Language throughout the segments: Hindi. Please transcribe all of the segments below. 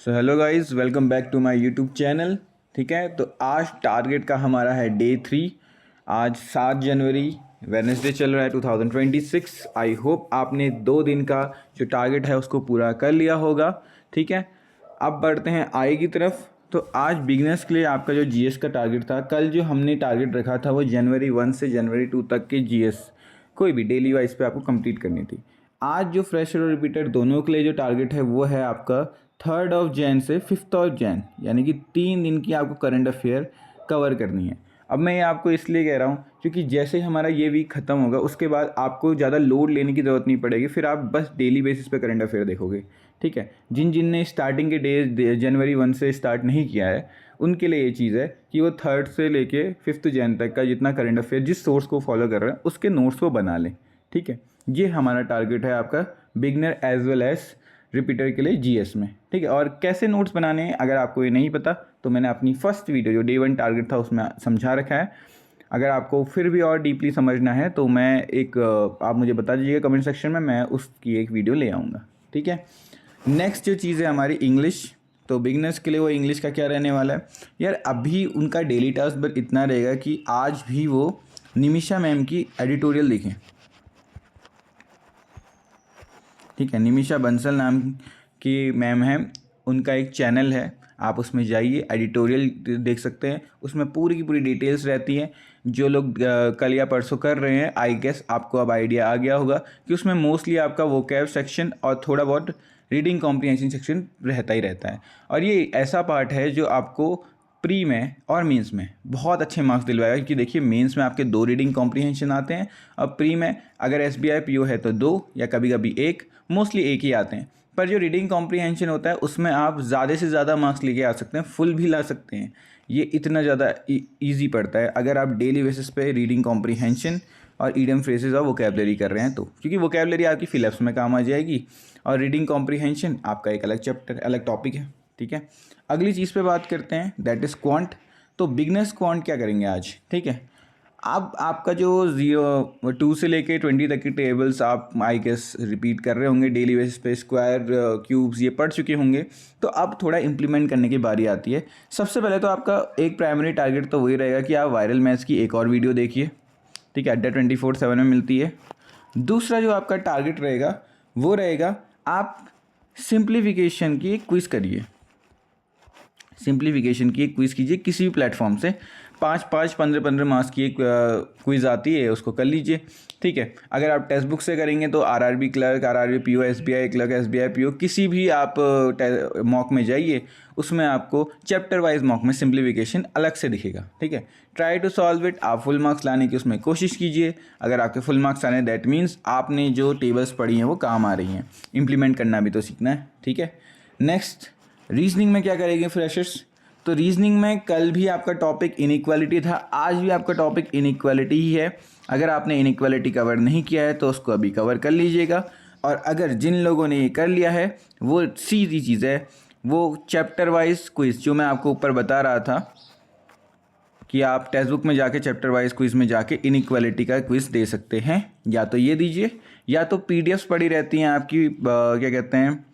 So hello guys, welcome back to my YouTube channel. ठीक है, तो आज टारगेट का हमारा है डे 3। आज 7 जनवरी वेडनेसडे चल रहा है 2026। आई होप आपने 2 दिन का जो टारगेट है उसको पूरा कर लिया होगा। ठीक है, अब बढ़ते हैं आगे की तरफ। तो आज बिगनर्स के लिए आपका जो जीएस का टारगेट था, कल जो हमने टारगेट रखा था वो जनवरी 1 से जनवरी 2 तक के जीएस कोई भी डेली वाइज पे आपको कंप्लीट करनी थी। आज जो फ्रेशर और रिपीटर दोनों के लिए जो टारगेट है वो है आपका 3 जैन से 5 जैन, यानी कि 3 दिन की आपको करंट अफेयर कवर करनी है। अब मैं ये आपको इसलिए कह रहा हूँ क्योंकि जैसे ही हमारा ये वीक ख़त्म होगा उसके बाद आपको ज़्यादा लोड लेने की ज़रूरत नहीं पड़ेगी, फिर आप बस डेली बेसिस पे करंट अफेयर देखोगे। ठीक है, जिन ने स्टार्टिंग के डे जनवरी 1 से स्टार्ट नहीं किया है उनके लिए ये चीज़ है कि वो 3 से लेके 5 जैन तक का जितना करंट अफेयर जिस सोर्स को फॉलो कर रहे हैं उसके नोट्स को बना लें। ठीक है, ये हमारा टारगेट है आपका beginner as well as repeater के लिए जीएस में। ठीक है, और कैसे नोट्स बनाने हैं अगर आपको ये नहीं पता तो मैंने अपनी फर्स्ट वीडियो जो डे 1 टारगेट था उसमें समझा रखा है। अगर आपको फिर भी और डीपली समझना है तो मैं आप मुझे बता दीजिएगा कमेंट सेक्शन में, मैं उसकी एक वीडियो ले आऊँगा। ठीक है, नेक्स्ट जो चीज़ है हमारी इंग्लिश। तो बिगनर्स के लिए वो इंग्लिश का क्या रहने वाला है यार, अभी उनका डेली टास्क बस इतना रहेगा कि आज भी वो निमिषा मैम की एडिटोरियल लिखें। ठीक है, निमिषा बंसल नाम की मैम है, उनका एक चैनल है, आप उसमें जाइए, एडिटोरियल देख सकते हैं, उसमें पूरी की पूरी डिटेल्स रहती हैं। जो लोग कल या परसों कर रहे हैं, आई गेस आपको अब आइडिया आ गया होगा कि उसमें मोस्टली आपका वोकैब सेक्शन और थोड़ा बहुत रीडिंग कॉम्प्रिहेंशन सेक्शन रहता ही रहता है। और ये ऐसा पार्ट है जो आपको प्री में और मेंस में बहुत अच्छे मार्क्स दिलवाएगा, क्योंकि देखिए मेंस में आपके 2 रीडिंग कॉम्प्रिहेंशन आते हैं और प्री में अगर एसबीआई पीओ है तो 2 या कभी कभी 1, मोस्टली 1 ही आते हैं। पर जो रीडिंग कॉम्प्रिहेंशन होता है उसमें आप ज़्यादा से ज़्यादा मार्क्स लेके आ सकते हैं, फुल भी ला सकते हैं। ये इतना ज़्यादा ईजी पड़ता है अगर आप डेली बेसिस पे रीडिंग कॉम्प्रिहेंशन और ईडियम फ्रेजेस और वोकैबलरी कर रहे हैं तो, क्योंकि वोकैबलरी आपकी फिलअप्स में काम आ जाएगी और रीडिंग कॉम्प्रिहेंशन आपका एक अलग चैप्टर अलग टॉपिक है। ठीक है, अगली चीज़ पे बात करते हैं, दैट इज़ क्वांट। तो बिगनर्स क्वांट क्या करेंगे आज। ठीक है, अब आपका जो 2 से लेके 20 तक की टेबल्स आप आई गेस रिपीट कर रहे होंगे डेली बेसिस पे, स्क्वायर क्यूब्स ये पढ़ चुके होंगे। तो अब थोड़ा इंप्लीमेंट करने की बारी आती है। सबसे पहले तो आपका एक प्राइमरी टारगेट तो वही रहेगा कि आप वायरल मैथ्स की एक और वीडियो देखिए। ठीक है, अड्डा 24/7 में मिलती है। दूसरा जो आपका टारगेट रहेगा वो रहेगा आप सिंप्लीफिकेशन की एक क्विज़ करिए। सिंप्लीफिकेशन की एक क्विज़ कीजिए किसी भी प्लेटफॉर्म से, 5-5, 15-15 मार्क्स की एक क्विज़ आती है, उसको कर लीजिए। ठीक है, अगर आप टेक्स्ट बुक से करेंगे तो RRB clerk, RRB PO, SBI clerk, SBI PO, किसी भी आप मॉक में जाइए, उसमें आपको चैप्टर वाइज मॉक में सिंप्लीफिकेशन अलग से दिखेगा। ठीक है, ट्राई टू सॉल्व इट, आप फुल मार्क्स लाने की उसमें कोशिश कीजिए। अगर आपके फुल मार्क्स आने दैट मीन्स आपने जो टेबल्स पढ़ी हैं वो काम आ रही हैं, इंप्लीमेंट करना भी तो सीखना है। ठीक है, नेक्स्ट रीजनिंग में क्या करेंगे फ्रेशर्स। तो रीजनिंग में कल भी आपका टॉपिक इनइक्वालिटी था, आज भी आपका टॉपिक इनइक्वालिटी ही है। अगर आपने इनइक्वालिटी कवर नहीं किया है तो उसको अभी कवर कर लीजिएगा, और अगर जिन लोगों ने ये कर लिया है वो सीधी चीज़ है, वो चैप्टर वाइज क्विज जो मैं आपको ऊपर बता रहा था कि आप टेक्स्ट बुक में जाके चैप्टर वाइज क्विज में जाके इनइक्वालिटी का क्विज दे सकते हैं। या तो ये दीजिए या तो पीडीएफ्स पड़ी रहती हैं आपकी, क्या कहते हैं,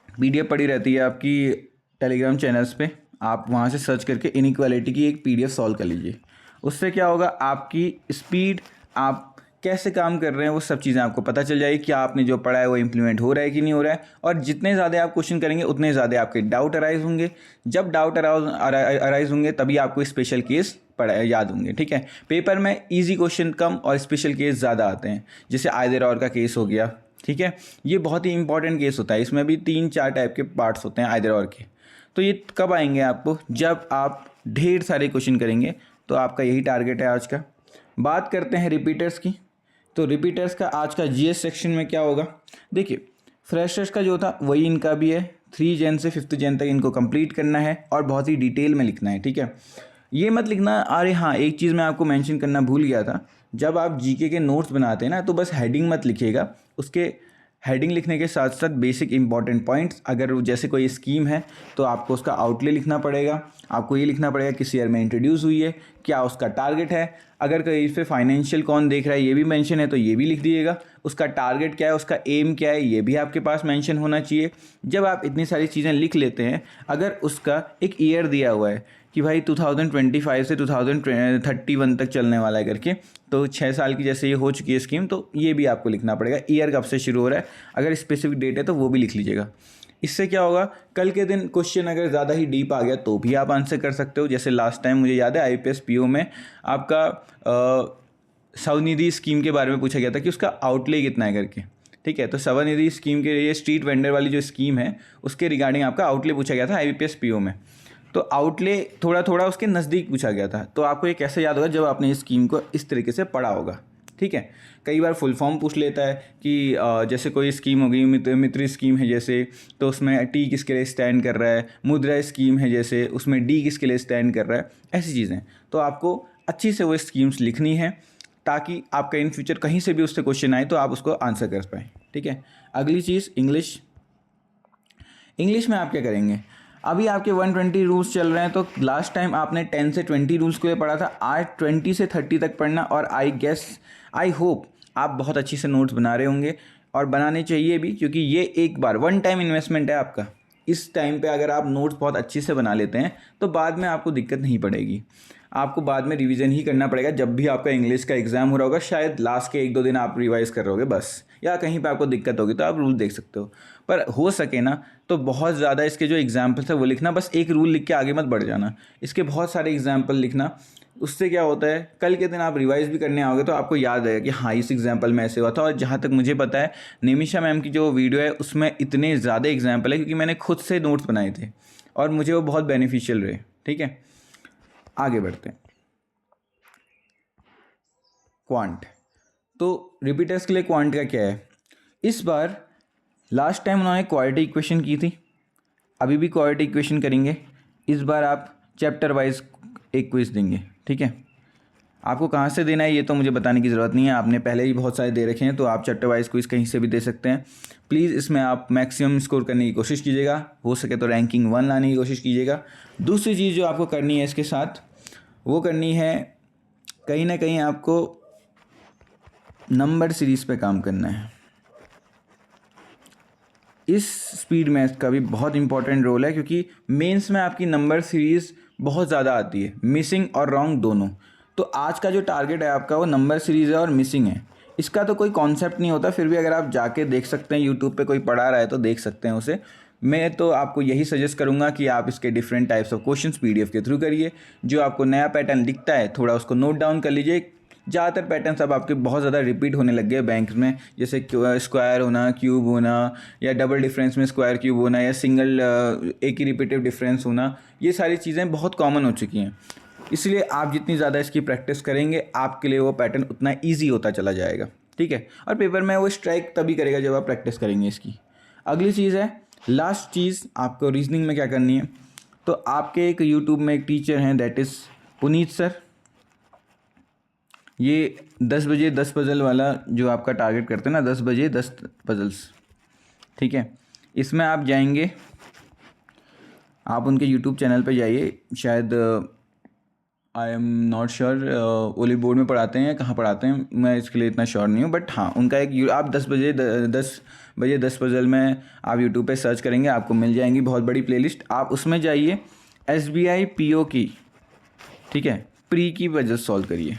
पीडीएफ पड़ी रहती है आपकी टेलीग्राम चैनल्स पे, आप वहाँ से सर्च करके इनइक्वालिटी की एक पीडीएफ सॉल्व कर लीजिए। उससे क्या होगा, आपकी स्पीड, आप कैसे काम कर रहे हैं वो सब चीज़ें आपको पता चल जाएगी कि आपने जो पढ़ा है वो इम्प्लीमेंट हो रहा है कि नहीं हो रहा है। और जितने ज़्यादा आप क्वेश्चन करेंगे उतने ज़्यादा आपके डाउट अराइज होंगे। जब डाउट अराइज होंगे तभी आपको स्पेशल केस याद होंगे। ठीक है, पेपर में ईजी क्वेश्चन कम और स्पेशल केस ज़्यादा आते हैं, जैसे आइदर और का केस हो गया। ठीक है, ये बहुत ही इंपॉर्टेंट केस होता है, इसमें भी 3-4 टाइप के पार्ट्स होते हैं आइदर और के। तो ये कब आएंगे आपको, जब आप ढेर सारे क्वेश्चन करेंगे। तो आपका यही टारगेट है आज का। बात करते हैं रिपीटर्स की। तो रिपीटर्स का आज का जीएस सेक्शन में क्या होगा, देखिए फ्रेशर्स का जो था वही इनका भी है, 3 जैन से 5 जैन तक इनको कंप्लीट करना है और बहुत ही डिटेल में लिखना है। ठीक है, ये मत लिखना, अरे हाँ एक चीज़ मैं आपको मेंशन करना भूल गया था, जब आप जीके के नोट्स बनाते हैं ना तो बस हेडिंग मत लिखिएगा, उसके हेडिंग लिखने के साथ साथ बेसिक इंपॉर्टेंट पॉइंट्स, अगर जैसे कोई स्कीम है तो आपको उसका आउटले लिखना पड़ेगा, आपको ये लिखना पड़ेगा किस ईयर में इंट्रोड्यूस हुई है, क्या उसका टारगेट है, अगर कहीं पे फाइनेंशियल कौन देख रहा है ये भी मेंशन है तो ये भी लिख दीजिएगा। उसका टारगेट क्या है, उसका एम क्या है, ये भी आपके पास मेंशन होना चाहिए। जब आप इतनी सारी चीज़ें लिख लेते हैं, अगर उसका एक ईयर दिया हुआ है कि भाई 2025 से 2031 तक चलने वाला है करके, तो 6 साल की जैसे ये हो चुकी है स्कीम, तो ये भी आपको लिखना पड़ेगा। ईयर कब से शुरू हो रहा है, अगर स्पेसिफिक डेट है तो वो भी लिख लीजिएगा। इससे क्या होगा, कल के दिन क्वेश्चन अगर ज़्यादा ही डीप आ गया तो भी आप आंसर कर सकते हो। जैसे लास्ट टाइम मुझे याद है IPS PO में आपका स्वनिधि स्कीम के बारे में पूछा गया था कि उसका आउटले कितना है करके, ठीक है। तो स्वनिधि स्कीम के लिए स्ट्रीट वेंडर वाली जो स्कीम है उसके रिगार्डिंग आपका आउटले पूछा गया था IPS PO में। तो आउटले थोड़ा थोड़ा उसके नज़दीक पूछा गया था। तो आपको ये कैसे याद होगा, जब आपने इस स्कीम को इस तरीके से पढ़ा होगा, ठीक है। कई बार फुल फॉर्म पूछ लेता है कि जैसे कोई स्कीम हो गई, मित्र स्कीम है जैसे, तो उसमें टी किसके लिए स्टैंड कर रहा है, मुद्रा स्कीम है जैसे, उसमें डी किसके लिए स्टैंड कर रहा है, ऐसी चीज़ें। तो आपको अच्छी से वो स्कीम्स लिखनी है ताकि आपका इन फ्यूचर कहीं से भी उससे क्वेश्चन आए तो आप उसको आंसर कर पाएँ, ठीक है। अगली चीज़ इंग्लिश में आप क्या करेंगे, अभी आपके 120 रूल्स चल रहे हैं, तो लास्ट टाइम आपने 10 से 20 रूल्स के लिए पढ़ा था, आज 20 से 30 तक पढ़ना। और आई होप आप बहुत अच्छी से नोट्स बना रहे होंगे, और बनाने चाहिए भी, क्योंकि ये एक बार वन टाइम इन्वेस्टमेंट है आपका। इस टाइम पे अगर आप नोट्स बहुत अच्छे से बना लेते हैं तो बाद में आपको दिक्कत नहीं पड़ेगी। आपको बाद में रिवीजन ही करना पड़ेगा जब भी आपका इंग्लिश का एग्जाम हो रहा होगा, शायद लास्ट के 1-2 दिन आप रिवाइज कर रहोगे बस, या कहीं पे आपको दिक्कत होगी तो आप रूल देख सकते हो। पर हो सके ना तो बहुत ज़्यादा इसके जो एग्जाम्पल्स है वो लिखना, बस एक रूल लिख के आगे मत बढ़ जाना, इसके बहुत सारे एग्जाम्पल लिखना। उससे क्या होता है, कल के दिन आप रिवाइज भी करने आओगे तो आपको याद आएगा कि हाँ इस एग्जाम्पल में ऐसे हुआ था। और जहाँ तक मुझे पता है निमिषा मैम की जो वीडियो है उसमें इतने ज़्यादा एग्जाम्पल है, क्योंकि मैंने खुद से नोट्स बनाए थे और मुझे वो बहुत बेनिफिशियल रहे, ठीक है। आगे बढ़ते हैं। क्वांट, तो रिपीटर्स के लिए क्वांट का क्या है, इस बार लास्ट टाइम उन्होंने क्वाड्रेटिक इक्वेशन की थी, अभी भी क्वाड्रेटिक इक्वेशन करेंगे। इस बार आप चैप्टर वाइज एक क्विज देंगे, ठीक है। आपको कहाँ से देना है ये तो मुझे बताने की ज़रूरत नहीं है, आपने पहले ही बहुत सारे दे रखे हैं, तो आप चैप्टर वाइज क्विज कहीं से भी दे सकते हैं। प्लीज़ इसमें आप मैक्सिमम स्कोर करने की कोशिश कीजिएगा, हो सके तो रैंकिंग 1 लाने की कोशिश कीजिएगा। दूसरी चीज़ जो आपको करनी है इसके साथ, वो करनी है कहीं ना कहीं आपको नंबर सीरीज़ पे काम करना है। इस स्पीड मैथ का भी बहुत इंपॉर्टेंट रोल है, क्योंकि मेंस में आपकी नंबर सीरीज़ बहुत ज़्यादा आती है, मिसिंग और रॉन्ग दोनों। तो आज का जो टारगेट है आपका वो नंबर सीरीज़ है और मिसिंग है। इसका तो कोई कॉन्सेप्ट नहीं होता, फिर भी अगर आप जाके देख सकते हैं, यूट्यूब पे कोई पढ़ा रहा है तो देख सकते हैं उसे। मैं तो आपको यही सजेस्ट करूंगा कि आप इसके different types of questions PDF के थ्रू करिए। जो आपको नया पैटर्न दिखता है थोड़ा उसको नोट डाउन कर लीजिए। ज़्यादातर पैटर्न्स अब आपके बहुत ज़्यादा रिपीट होने लग गए बैंक में, जैसे स्क्वायर होना, क्यूब होना, या डबल डिफरेंस में स्क्वायर क्यूब होना, या सिंगल एक ही रिपीटिव डिफरेंस होना, ये सारी चीज़ें बहुत कॉमन हो चुकी हैं। इसलिए आप जितनी ज़्यादा इसकी प्रैक्टिस करेंगे आपके लिए वो पैटर्न उतना ईजी होता चला जाएगा, ठीक है। और पेपर में वो स्ट्राइक तभी करेगा जब आप प्रैक्टिस करेंगे इसकी। अगली चीज़ है, लास्ट चीज़ आपको रीजनिंग में क्या करनी है। तो आपके एक यूट्यूब में एक टीचर हैं, दैट इज़ पुनीत सर। ये 10 बजे 10 पज़ल वाला जो आपका टारगेट करते हैं ना, 10 बजे 10 पज़ल्स, ठीक है। इसमें आप जाएंगे, आप उनके यूट्यूब चैनल पे जाइए, शायद आई एम नॉट श्योर ओली बोर्ड में पढ़ाते हैं, कहाँ पढ़ाते हैं मैं इसके लिए इतना श्योर नहीं हूँ, बट हाँ उनका एक आप 10 बजे 10 पज़ल में आप यूट्यूब पे सर्च करेंगे, आपको मिल जाएंगी बहुत बड़ी प्लेलिस्ट। आप उसमें जाइए, SBI PO की, ठीक है, प्री की पज़ल सॉल्व करिए,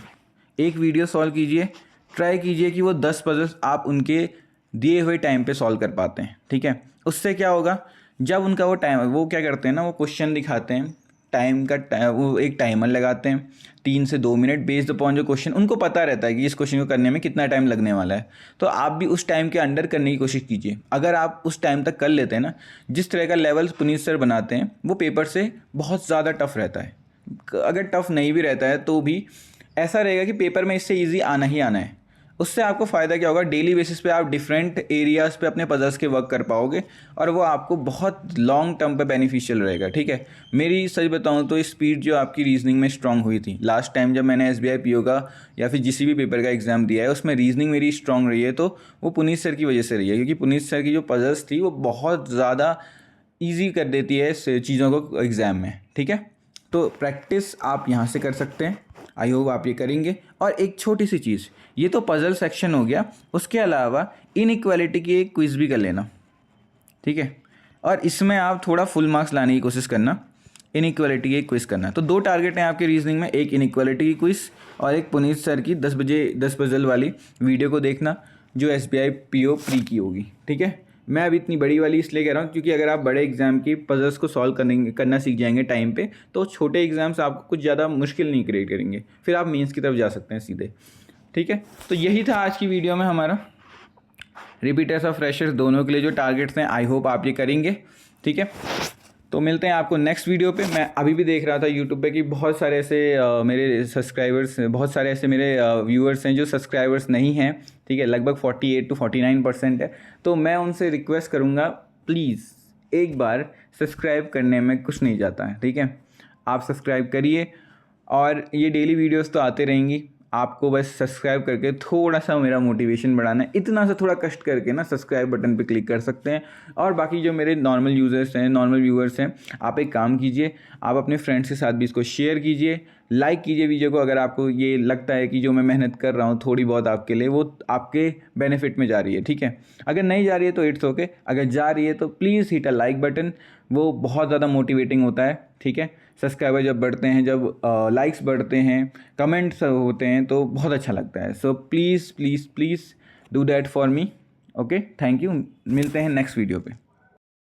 एक वीडियो सॉल्व कीजिए, ट्राई कीजिए कि वो 10 पज़ल्स आप उनके दिए हुए टाइम पे सॉल्व कर पाते हैं, ठीक है। उससे क्या होगा, जब उनका वो टाइम, वो क्या करते हैं ना, वो क्वेश्चन दिखाते हैं, टाइम का वो एक टाइमर लगाते हैं 3 से 2 मिनट, बेस्ड अपॉन जो क्वेश्चन, उनको पता रहता है कि इस क्वेश्चन को करने में कितना टाइम लगने वाला है। तो आप भी उस टाइम के अंडर करने की कोशिश कीजिए। अगर आप उस टाइम तक कर लेते हैं ना, जिस तरह का लेवल पुनीत सर बनाते हैं वो पेपर से बहुत ज़्यादा टफ रहता है। अगर टफ नहीं भी रहता है तो भी ऐसा रहेगा कि पेपर में इससे ईजी आना ही आना है। उससे आपको फ़ायदा क्या होगा, डेली बेसिस पे आप डिफरेंट एरियाज़ पे अपने पजल्स के वर्क कर पाओगे, और वो आपको बहुत लॉन्ग टर्म पे बेनिफिशियल रहेगा, ठीक है। मेरी सच बताऊं तो स्पीड जो आपकी रीजनिंग में स्ट्रांग हुई थी लास्ट टाइम जब मैंने SBI PO का या फिर जिस भी पेपर का एग्ज़ाम दिया है, उसमें रीजनिंग मेरी स्ट्रांग रही है, तो वो पुनीत सर की वजह से रही है, क्योंकि पुनीत सर की जो पजल्स थी वो बहुत ज़्यादा ईजी कर देती है चीज़ों को एग्ज़ाम में, ठीक है। तो प्रैक्टिस आप यहाँ से कर सकते हैं। आई होप आप ये करेंगे। और एक छोटी सी चीज़, ये तो पज़ल सेक्शन हो गया, उसके अलावा इनइक्वालिटी की एक क्विज़ भी कर लेना, ठीक है। और इसमें आप थोड़ा फुल मार्क्स लाने की कोशिश करना, इनइक्वालिटी की एक क्विज़ करना। तो 2 टारगेट हैं आपके रीजनिंग में, एक इनइक्वालिटी की क्विज़ और एक पुनीत सर की 10 बजे 10 पज़ल वाली वीडियो को देखना जो SBI PO प्री की होगी, ठीक है। मैं अभी इतनी बड़ी वाली इसलिए कह रहा हूँ क्योंकि अगर आप बड़े एग्जाम की पजल्स को सॉल्व करना सीख जाएंगे टाइम पे, तो छोटे एग्जाम्स आपको कुछ ज़्यादा मुश्किल नहीं क्रिएट करेंगे, फिर आप मेंस की तरफ जा सकते हैं सीधे, ठीक है। तो यही था आज की वीडियो में हमारा रिपीटर्स और फ्रेशर्स दोनों के लिए जो टारगेट्स हैं। आई होप आप ये करेंगे, ठीक है। तो मिलते हैं आपको नेक्स्ट वीडियो पे। मैं अभी भी देख रहा था यूट्यूब पे कि बहुत सारे ऐसे मेरे सब्सक्राइबर्स, बहुत सारे ऐसे मेरे व्यूअर्स हैं जो सब्सक्राइबर्स नहीं हैं, ठीक है। लगभग 48 to 49% है। तो मैं उनसे रिक्वेस्ट करूँगा, प्लीज़ एक बार सब्सक्राइब करने में कुछ नहीं जाता है, ठीक है। आप सब्सक्राइब करिए और ये डेली वीडियोस तो आते रहेंगी, आपको बस सब्सक्राइब करके थोड़ा सा मेरा मोटिवेशन बढ़ाना है, इतना सा थोड़ा कष्ट करके ना सब्सक्राइब बटन पे क्लिक कर सकते हैं। और बाकी जो मेरे नॉर्मल यूज़र्स हैं, नॉर्मल व्यूअर्स हैं, आप एक काम कीजिए, आप अपने फ्रेंड्स के साथ भी इसको शेयर कीजिए, लाइक कीजिए वीडियो को। अगर आपको ये लगता है कि जो मैं मेहनत कर रहा हूँ थोड़ी बहुत आपके लिए, वो आपके बेनिफिट में जा रही है, ठीक है। अगर नहीं जा रही है तो इट्स ओके, अगर जा रही है तो please hit a like button, वो बहुत ज़्यादा मोटिवेटिंग होता है, ठीक है। सब्सक्राइबर जब बढ़ते हैं, जब लाइक्स बढ़ते हैं, कमेंट्स होते हैं, तो बहुत अच्छा लगता है। So please please please do that for me, okay. Thank you, मिलते हैं नेक्स्ट वीडियो पे।